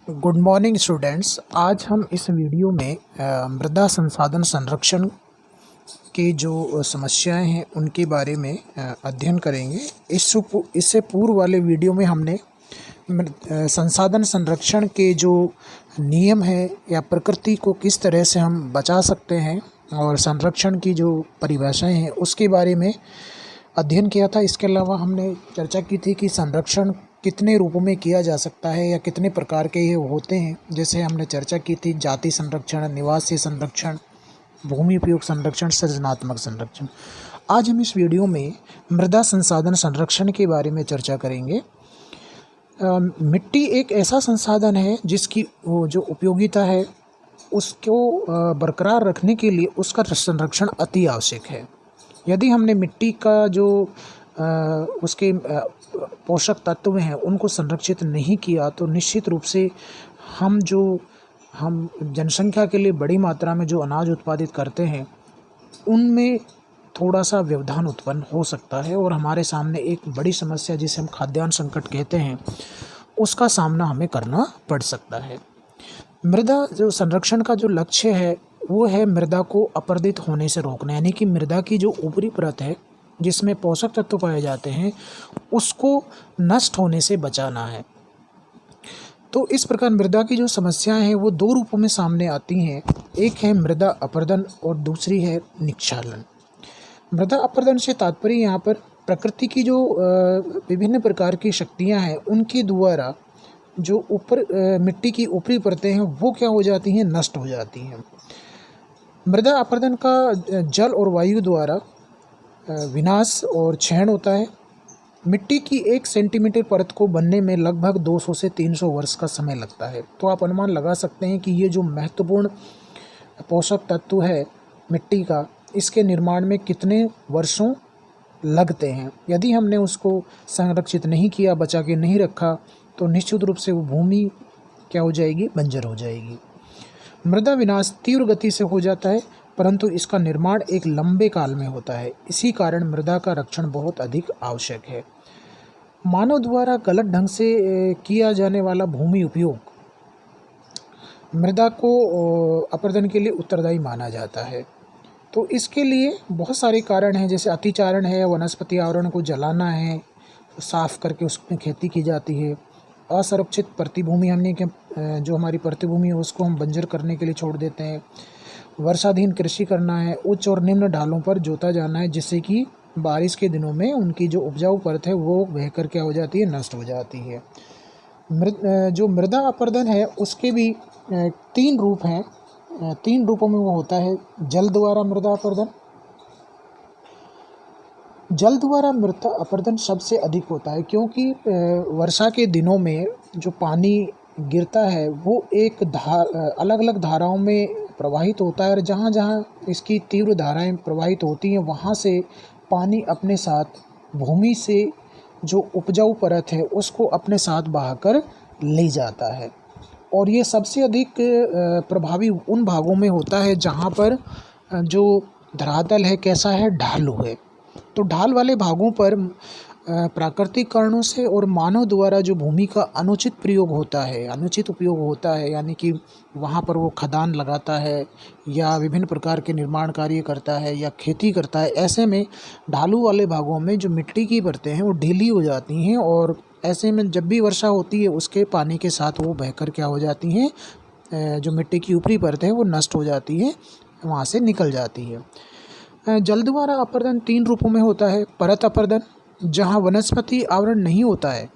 Good morning students. आज हम इस वीडियो में मृदा संसाधन संरक्षण के जो समस्याएं हैं उनके बारे में अध्ययन करेंगे। इससे पूर्व वाले वीडियो में हमने संसाधन संरक्षण के जो नियम है या प्रकृति को किस तरह से हम बचा सकते हैं और संरक्षण की जो परिभाषाएं हैं उसके बारे में अध्ययन किया था। इसके अलावा हमने चर्चा की थी कि संरक्षण कितने रूपों में किया जा सकता है या कितने प्रकार के ये होते हैं। जैसे हमने चर्चा की थी जाति संरक्षण, निवासी संरक्षण, भूमि उपयोग संरक्षण, सृजनात्मक संरक्षण। आज हम इस वीडियो में मृदा संसाधन संरक्षण के बारे में चर्चा करेंगे। मिट्टी एक ऐसा संसाधन है जिसकी जो उपयोगिता है उसको बरकरार रखने के लिए उसका संरक्षण अति आवश्यक है। यदि हमने मिट्टी का जो उसके पोषक तत्व हैं उनको संरक्षित नहीं किया तो निश्चित रूप से हम जनसंख्या के लिए बड़ी मात्रा में जो अनाज उत्पादित करते हैं उनमें थोड़ा सा व्यवधान उत्पन्न हो सकता है और हमारे सामने एक बड़ी समस्या जिसे हम खाद्यान्न संकट कहते हैं उसका सामना हमें करना पड़ सकता है। मृदा जो संरक्षण का जो लक्ष्य है वो है मृदा को अपरदित होने से रोकना, यानी कि मृदा की जो ऊपरी परत है जिसमें पोषक तत्व पाए जाते हैं उसको नष्ट होने से बचाना है। तो इस प्रकार मृदा की जो समस्याएं हैं वो दो रूपों में सामने आती हैं। एक है मृदा अपरदन और दूसरी है निक्षालन। मृदा अपरदन से तात्पर्य यहाँ पर प्रकृति की जो विभिन्न प्रकार की शक्तियाँ हैं उनके द्वारा जो मिट्टी की ऊपरी परतें हैं वो क्या हो जाती हैं, नष्ट हो जाती हैं। मृदा अपरदन का जल और वायु द्वारा विनाश और क्षरण होता है। मिट्टी की 1 सेंटीमीटर परत को बनने में लगभग 200 से 300 वर्ष का समय लगता है। तो आप अनुमान लगा सकते हैं कि ये जो महत्वपूर्ण पोषक तत्व है मिट्टी का, इसके निर्माण में कितने वर्षों लगते हैं। यदि हमने उसको संरक्षित नहीं किया, बचा के नहीं रखा, तो निश्चित रूप से वो भूमि क्या हो जाएगी, बंजर हो जाएगी। मृदा विनाश तीव्र गति से हो जाता है परंतु इसका निर्माण एक लंबे काल में होता है। इसी कारण मृदा का रक्षण बहुत अधिक आवश्यक है। मानव द्वारा गलत ढंग से किया जाने वाला भूमि उपयोग मृदा को अपरदन के लिए उत्तरदायी माना जाता है। तो इसके लिए बहुत सारे कारण हैं, जैसे अतिचारण है, वनस्पति आवरण को जलाना है, साफ करके उसमें खेती की जाती है। असुरक्षित प्रतिभूमि, हमने जो हमारी प्रतिभूमि है उसको हम बंजर करने के लिए छोड़ देते हैं। वर्षाधीन कृषि करना है, उच्च और निम्न ढालों पर जोता जाना है जिससे कि बारिश के दिनों में उनकी जो उपजाऊ परत है वो बहकर क्या हो जाती है, नष्ट हो जाती है। जो मृदा अपरदन है उसके भी 3 रूप हैं। 3 रूपों में वो होता है। जल द्वारा मृदा अपरदन, जल द्वारा मृदा अपरदन सबसे अधिक होता है क्योंकि वर्षा के दिनों में जो पानी गिरता है वो एक अलग अलग धाराओं में प्रवाहित होता है और जहाँ जहाँ इसकी तीव्र धाराएं प्रवाहित होती हैं वहाँ से पानी अपने साथ भूमि से जो उपजाऊ परत है उसको अपने साथ बहाकर ले जाता है। और ये सबसे अधिक प्रभावी उन भागों में होता है जहाँ पर जो धरातल है कैसा है, ढालू है। तो ढाल वाले भागों पर प्राकृतिक कारणों से और मानव द्वारा जो भूमि का अनुचित प्रयोग होता है, अनुचित उपयोग होता है, यानी कि वहाँ पर वो खदान लगाता है या विभिन्न प्रकार के निर्माण कार्य करता है या खेती करता है, ऐसे में ढालू वाले भागों में जो मिट्टी की परतें हैं वो ढीली हो जाती हैं और ऐसे में जब भी वर्षा होती है उसके पानी के साथ वो बहकर क्या हो जाती हैं, जो मिट्टी की ऊपरी परत है वो नष्ट हो जाती है, वहाँ से निकल जाती है। जल द्वारा अपरदन 3 रूपों में होता है। परत अपरदन, जहाँ वनस्पति आवरण नहीं होता है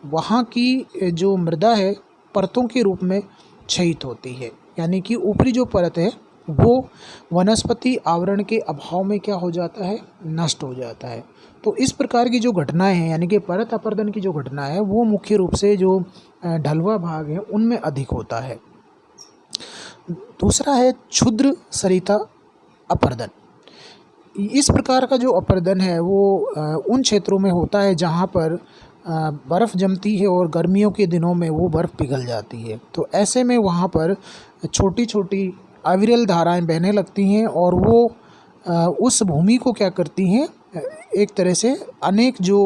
वहाँ की जो मृदा है परतों के रूप में क्षयित होती है, यानी कि ऊपरी जो परत है वो वनस्पति आवरण के अभाव में क्या हो जाता है, नष्ट हो जाता है। तो इस प्रकार की जो घटनाएं हैं, यानी कि परत अपरदन की जो घटना है वो मुख्य रूप से जो ढलवा भाग है उनमें अधिक होता है। दूसरा है क्षुद्र सरिता अपरदन। इस प्रकार का जो अपरदन है वो उन क्षेत्रों में होता है जहाँ पर बर्फ़ जमती है और गर्मियों के दिनों में वो बर्फ़ पिघल जाती है। तो ऐसे में वहाँ पर छोटी छोटी अविरल धाराएं बहने लगती हैं और वो उस भूमि को क्या करती हैं, एक तरह से अनेक जो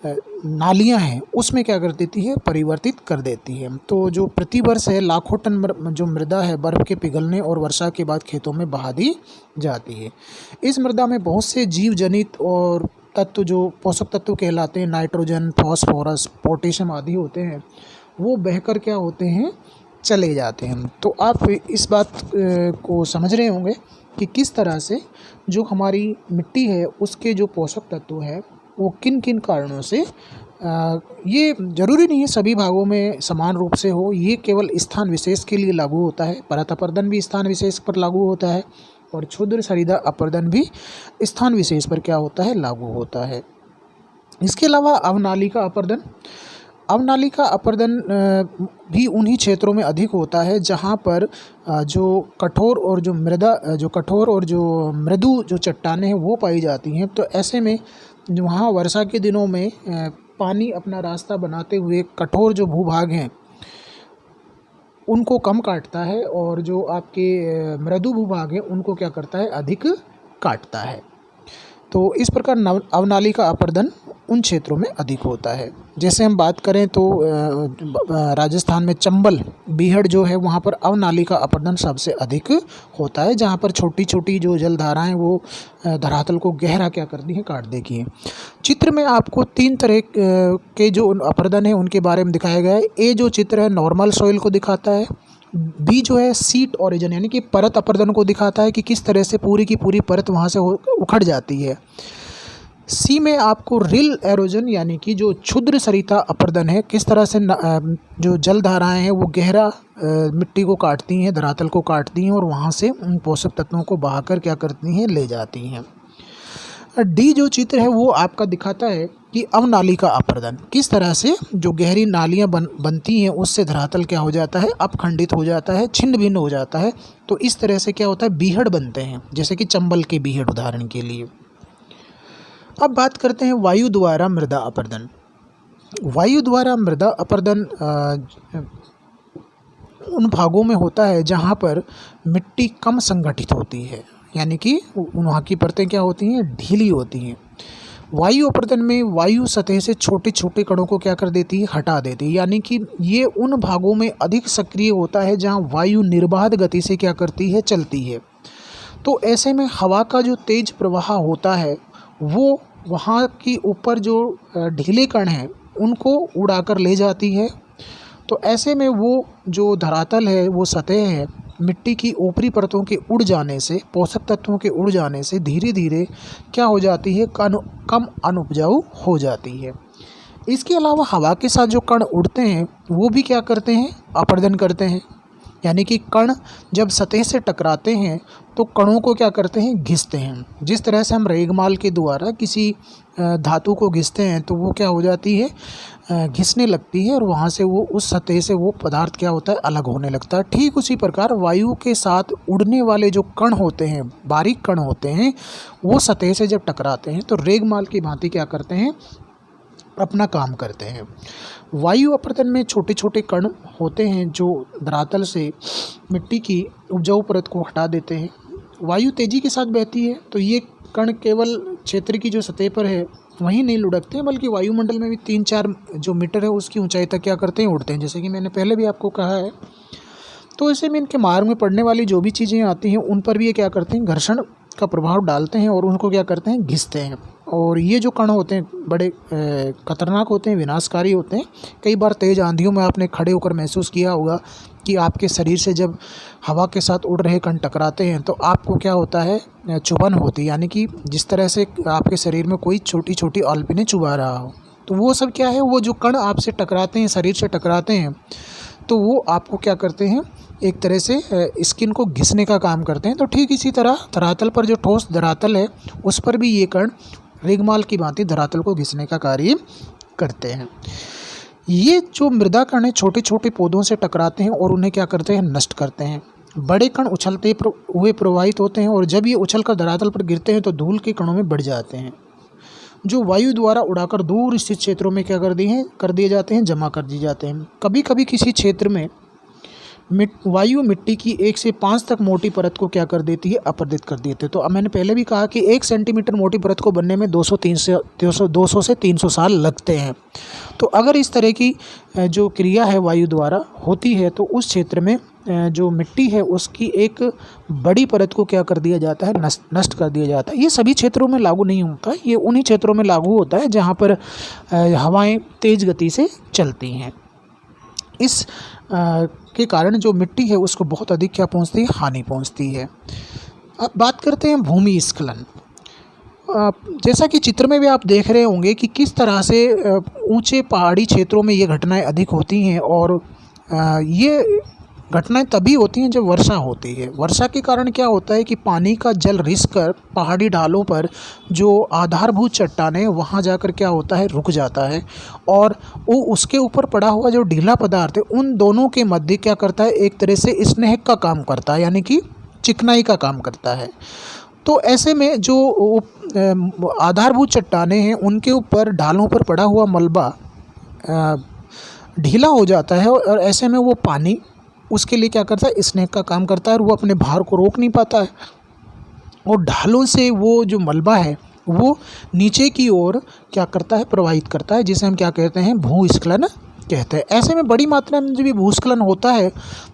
नालियाँ हैं उसमें क्या कर देती है, परिवर्तित कर देती है। तो जो प्रतिवर्ष है लाखों टन जो मृदा है बर्फ़ के पिघलने और वर्षा के बाद खेतों में बहा दी जाती है। इस मृदा में बहुत से जीव जनित और तत्व जो पोषक तत्व कहलाते हैं, नाइट्रोजन, फॉस्फोरस, पोटेशियम आदि होते हैं, वो बहकर क्या होते हैं, चले जाते हैं। तो आप इस बात को समझ रहे होंगे कि किस तरह से जो हमारी मिट्टी है उसके जो पोषक तत्व है वो किन किन कारणों से, ये ज़रूरी नहीं है सभी भागों में समान रूप से हो, ये केवल स्थान विशेष के लिए लागू होता है। परत अपरदन भी स्थान विशेष पर लागू होता है और क्षुद्र सरिता अपरदन भी स्थान विशेष पर क्या होता है, लागू होता है। इसके अलावा अवनालिका अपरदन, अवनालिका अपरदन भी उन्हीं क्षेत्रों में अधिक होता है जहाँ पर जो कठोर और जो मृदु जो चट्टानें हैं वो पाई जाती हैं। तो ऐसे में वहाँ वर्षा के दिनों में पानी अपना रास्ता बनाते हुए कठोर जो भूभाग हैं उनको कम काटता है और जो आपके मृदु भूभाग हैं उनको क्या करता है, अधिक काटता है। तो इस प्रकार अवनालिका अपरदन उन क्षेत्रों में अधिक होता है। जैसे हम बात करें तो राजस्थान में चंबल, बीहड़ जो है वहाँ पर अवनालिका अपरदन सबसे अधिक होता है, जहाँ पर छोटी छोटी जो जलधाराएं वो धरातल को गहरा क्या करती हैं, काट देती हैं। चित्र में आपको 3 तरह के जो अपरदन है उनके बारे में दिखाया गया है। ए जो चित्र है नॉर्मल सॉइल को दिखाता है, बी जो है सीट ओरिजिन यानी कि परत अपरदन को दिखाता है कि किस तरह से पूरी की पूरी परत वहाँ से उखड़ जाती है। सी में आपको रिल एरोजन यानी कि जो क्षुद्र सरिता अपरदन है, किस तरह से जो जलधाराएं हैं वो गहरा मिट्टी को काटती हैं, धरातल को काटती हैं और वहाँ से उन पोषक तत्वों को बहाकर क्या करती हैं, ले जाती हैं। डी जो चित्र है वो आपका दिखाता है कि अवनालिका अपरदन, किस तरह से जो गहरी नालियाँ बनती हैं उससे धरातल क्या हो जाता है, अपखंडित हो जाता है, छिन्न भिन्न हो जाता है। तो इस तरह से क्या होता है, बीहड़ बनते हैं, जैसे कि चंबल के बीहड़ उदाहरण के लिए। अब बात करते हैं वायु द्वारा मृदा अपरदन। वायु द्वारा मृदा अपरदन उन भागों में होता है जहाँ पर मिट्टी कम संगठित होती है, यानी कि वहाँ की परतें क्या होती हैं, ढीली होती हैं। वायु अपरदन में वायु सतह से छोटे छोटे कणों को क्या कर देती है, हटा देती है, यानी कि ये उन भागों में अधिक सक्रिय होता है जहाँ वायु निर्बाध गति से क्या करती है, चलती है। तो ऐसे में हवा का जो तेज प्रवाह होता है वो वहाँ की ऊपर जो ढीले कण हैं उनको उड़ाकर ले जाती है। तो ऐसे में वो जो धरातल है, वो सतह है, मिट्टी की ऊपरी परतों के उड़ जाने से, पोषक तत्वों के उड़ जाने से धीरे धीरे क्या हो जाती है, कम अनुपजाऊ हो जाती है। इसके अलावा हवा के साथ जो कण उड़ते हैं वो भी क्या करते हैं, अपरदन करते हैं, यानी कि कण जब सतह से टकराते हैं तो कणों को क्या करते हैं, घिसते हैं। जिस तरह से हम रेगमाल के द्वारा किसी धातु को घिसते हैं तो वो क्या हो जाती है, घिसने लगती है और वहाँ से वो उस सतह से वो पदार्थ क्या होता है, अलग होने लगता है। ठीक उसी प्रकार वायु के साथ उड़ने वाले जो कण होते हैं, बारीक कण होते हैं, वो सतह से जब टकराते हैं तो रेगमाल की भांति क्या करते हैं, अपना काम करते हैं। वायु अपरदन में छोटे छोटे कण होते हैं जो धरातल से मिट्टी की उपजाऊ परत को हटा देते हैं। वायु तेजी के साथ बहती है तो ये कण केवल क्षेत्र की जो सतह पर है वहीं नहीं लुढ़कते हैं, बल्कि वायुमंडल में भी 3-4 जो मीटर है उसकी ऊंचाई तक क्या करते हैं, उड़ते हैं, जैसे कि मैंने पहले भी आपको कहा है। तो ऐसे में इनके मार्ग में पड़ने वाली जो भी चीज़ें आती हैं उन पर भी ये क्या करते हैं, घर्षण का प्रभाव डालते हैं और उनको क्या करते हैं, घिसते हैं। और ये जो कण होते हैं बड़े खतरनाक होते हैं, विनाशकारी होते हैं। कई बार तेज़ आंधियों में आपने खड़े होकर महसूस किया होगा कि आपके शरीर से जब हवा के साथ उड़ रहे कण टकराते हैं तो आपको क्या होता है, चुभन होती है, यानी कि जिस तरह से आपके शरीर में कोई छोटी छोटी अल्पिनें चुभा रहा हो। तो वो सब क्या है, वो जो कण आपसे टकराते हैं, शरीर से टकराते हैं, तो वो आपको क्या करते हैं, एक तरह से स्किन को घिसने का काम करते हैं। तो ठीक इसी तरह धरातल पर जो ठोस धरातल है उस पर भी ये कण रेगमाल की भांति धरातल को घिसने का कार्य करते हैं। ये जो मृदा कण है छोटे छोटे पौधों से टकराते हैं और उन्हें क्या करते हैं, नष्ट करते हैं। बड़े कण उछलते हुए प्रवाहित होते हैं और जब ये उछलकर धरातल पर गिरते हैं तो धूल के कणों में बढ़ जाते हैं, जो वायु द्वारा उड़ाकर दूर स्थित क्षेत्रों में क्या कर दिए जाते हैं, जमा कर दिए जाते हैं। कभी कभी किसी क्षेत्र में वायु मिट्टी की 1 से 5 तक मोटी परत को क्या कर देती है, अपरदित कर देती है। तो अब मैंने पहले भी कहा कि 1 सेंटीमीटर मोटी परत को बनने में 200 से 300 साल लगते हैं। तो अगर इस तरह की जो क्रिया है वायु द्वारा होती है तो उस क्षेत्र में जो मिट्टी है उसकी एक बड़ी परत को क्या कर दिया जाता है, नष्ट कर दिया जाता है। ये सभी क्षेत्रों में लागू नहीं होता, ये उन्हीं क्षेत्रों में लागू होता है जहाँ पर हवाएं तेज़ गति से चलती हैं। इस के कारण जो मिट्टी है उसको बहुत अधिक क्या पहुंचती है, हानि पहुंचती है। अब बात करते हैं भूमि स्खलन। जैसा कि चित्र में भी आप देख रहे होंगे कि किस तरह से ऊंचे पहाड़ी क्षेत्रों में ये घटनाएं अधिक होती हैं, और ये घटनाएं तभी होती हैं जब वर्षा होती है। वर्षा के कारण क्या होता है कि पानी का जल रिस कर पहाड़ी ढालों पर जो आधारभूत चट्टानें वहाँ जाकर क्या होता है, रुक जाता है, और वो उसके ऊपर पड़ा हुआ जो ढीला पदार्थ है उन दोनों के मध्य क्या करता है, एक तरह से स्नेहक का काम करता है, यानी कि चिकनाई का काम करता है। तो ऐसे में जो आधारभूत चट्टानें हैं उनके ऊपर ढालों पर पड़ा हुआ मलबा ढीला हो जाता है, और ऐसे में वो पानी उसके लिए क्या करता है, स्नेक का काम करता है, और वो अपने भार को रोक नहीं पाता है, और ढालों से वो जो मलबा है वो नीचे की ओर क्या करता है, प्रवाहित करता है, जिसे हम क्या कहते हैं, भूस्खलन कहते हैं। ऐसे में बड़ी मात्रा में जब भी भूस्खलन होता है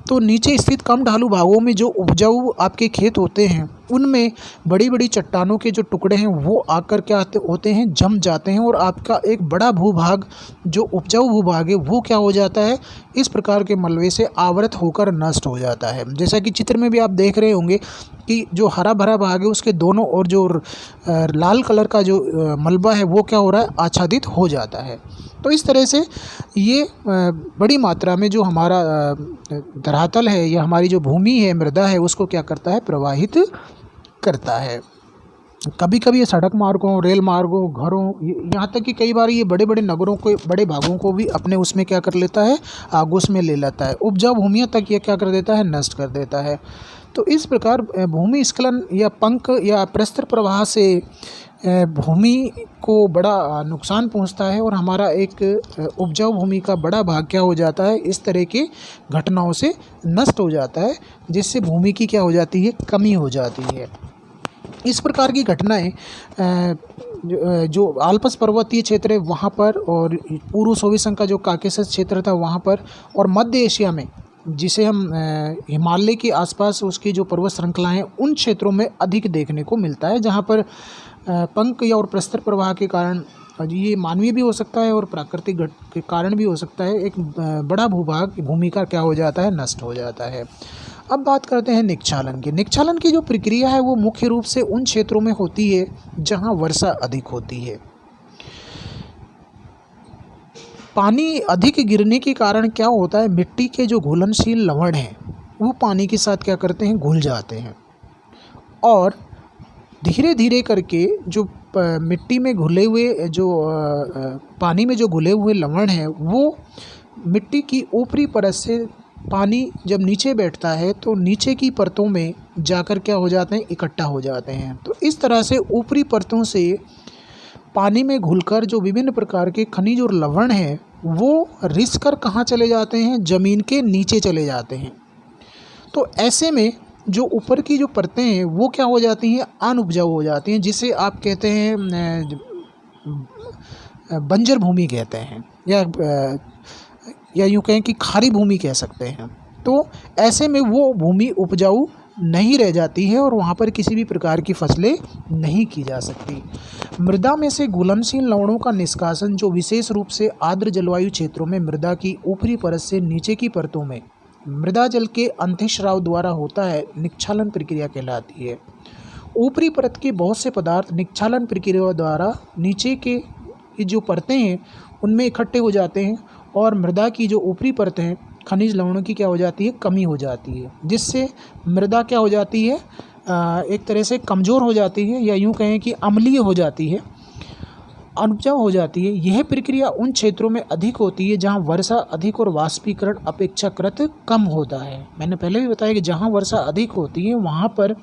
तो नीचे स्थित कम ढालू भागों में जो उपजाऊ आपके खेत होते हैं उनमें बड़ी बड़ी चट्टानों के जो टुकड़े हैं वो आकर क्या होते हैं, जम जाते हैं, और आपका एक बड़ा भूभाग जो उपजाऊ भूभाग है वो क्या हो जाता है, इस प्रकार के मलबे से आवृत होकर नष्ट हो जाता है। जैसा कि चित्र में भी आप देख रहे होंगे कि जो हरा भरा भाग है उसके दोनों और जो लाल कलर का जो मलबा है वो क्या हो रहा है, आच्छादित हो जाता है। तो इस तरह से ये बड़ी मात्रा में जो हमारा धरातल है या हमारी जो भूमि है, मृदा है, उसको क्या करता है, प्रवाहित करता है। कभी कभी ये सड़क मार्गों, रेल मार्गों, घरों, यहाँ तक कि कई बार ये बड़े बड़े नगरों को, बड़े भागों को भी अपने उसमें क्या कर लेता है, आगोश में ले लेता है। उपजाऊ भूमियों तक ये क्या कर देता है, नष्ट कर देता है। तो इस प्रकार भूमि स्खलन या पंख या प्रस्तर प्रवाह से भूमि को बड़ा नुकसान पहुंचता है, और हमारा एक उपजाऊ भूमि का बड़ा भाग क्या हो जाता है, इस तरह की घटनाओं से नष्ट हो जाता है, जिससे भूमि की क्या हो जाती है, कमी हो जाती है। इस प्रकार की घटनाएं जो आल्प्स पर्वतीय क्षेत्र है वहाँ पर, और पूर्व सोवियत संघ का जो काकेशस क्षेत्र था वहाँ पर, और मध्य एशिया में जिसे हम हिमालय के आसपास उसकी जो पर्वत श्रृंखलाएं हैं उन क्षेत्रों में अधिक देखने को मिलता है, जहाँ पर पंख या और प्रस्तर प्रवाह के कारण, ये मानवीय भी हो सकता है और प्राकृतिक के कारण भी हो सकता है, एक बड़ा भूभाग भूमि का क्या हो जाता है, नष्ट हो जाता है। अब बात करते हैं निक्षालन की। निक्षालन की जो प्रक्रिया है वो मुख्य रूप से उन क्षेत्रों में होती है जहाँ वर्षा अधिक होती है। पानी अधिक गिरने के कारण क्या होता है, मिट्टी के जो घुलनशील लवण हैं वो पानी के साथ क्या करते हैं, घुल जाते हैं, और धीरे धीरे करके जो मिट्टी में घुले हुए जो पानी में जो घुले हुए लवण हैं वो मिट्टी की ऊपरी परत से पानी जब नीचे बैठता है तो नीचे की परतों में जाकर क्या हो जाते हैं, इकट्ठा हो जाते हैं। तो इस तरह से ऊपरी परतों से पानी में घुलकर जो विभिन्न प्रकार के खनिज और लवण हैं वो रिस कर कहाँ चले जाते हैं, ज़मीन के नीचे चले जाते हैं। तो ऐसे में जो ऊपर की जो परतें हैं वो क्या हो जाती हैं, अनउपजाऊ हो जाती हैं, जिसे आप कहते हैं बंजर भूमि कहते हैं, या यूँ कहें कि खारी भूमि कह सकते हैं। तो ऐसे में वो भूमि उपजाऊ नहीं रह जाती है और वहाँ पर किसी भी प्रकार की फसलें नहीं की जा सकती। मृदा में से घुलनशील लवणों का निष्कासन जो विशेष रूप से आर्द्र जलवायु क्षेत्रों में मृदा की ऊपरी परत से नीचे की परतों में मृदा जल के अंतःस्राव द्वारा होता है, निक्षालन प्रक्रिया कहलाती है। ऊपरी परत के बहुत से पदार्थ निक्षालन प्रक्रिया द्वारा नीचे के जो परतें हैं उनमें इकट्ठे हो जाते हैं, और मृदा की जो ऊपरी परतें हैं खनिज लवणों की क्या हो जाती है, कमी हो जाती है, जिससे मृदा क्या हो जाती है, एक तरह से कमज़ोर हो जाती है, या यूँ कहें कि अम्लीय हो जाती है, अनुपजाऊ हो जाती है। यह प्रक्रिया उन क्षेत्रों में अधिक होती है जहां वर्षा अधिक और वाष्पीकरण अपेक्षाकृत कम होता है। मैंने पहले भी बताया कि जहां वर्षा अधिक होती है वहां पर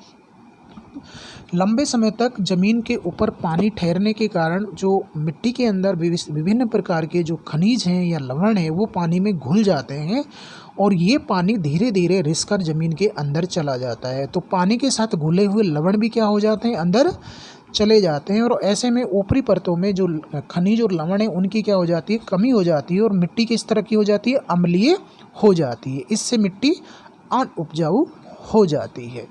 लंबे समय तक ज़मीन के ऊपर पानी ठहरने के कारण जो मिट्टी के अंदर विभिन्न प्रकार के जो खनिज हैं या लवण हैं वो पानी में घुल जाते हैं और ये पानी धीरे धीरे रिसकर ज़मीन के अंदर चला जाता है। तो पानी के साथ घुले हुए लवण भी क्या हो जाते हैं, अंदर चले जाते हैं और ऐसे में ऊपरी परतों में जो खनिज और लवण है उनकी क्या हो जाती है, कमी हो जाती है और मिट्टी किस तरह की हो जाती है, अम्लीय हो जाती है। इससे मिट्टी अनउपजाऊ हो जाती है।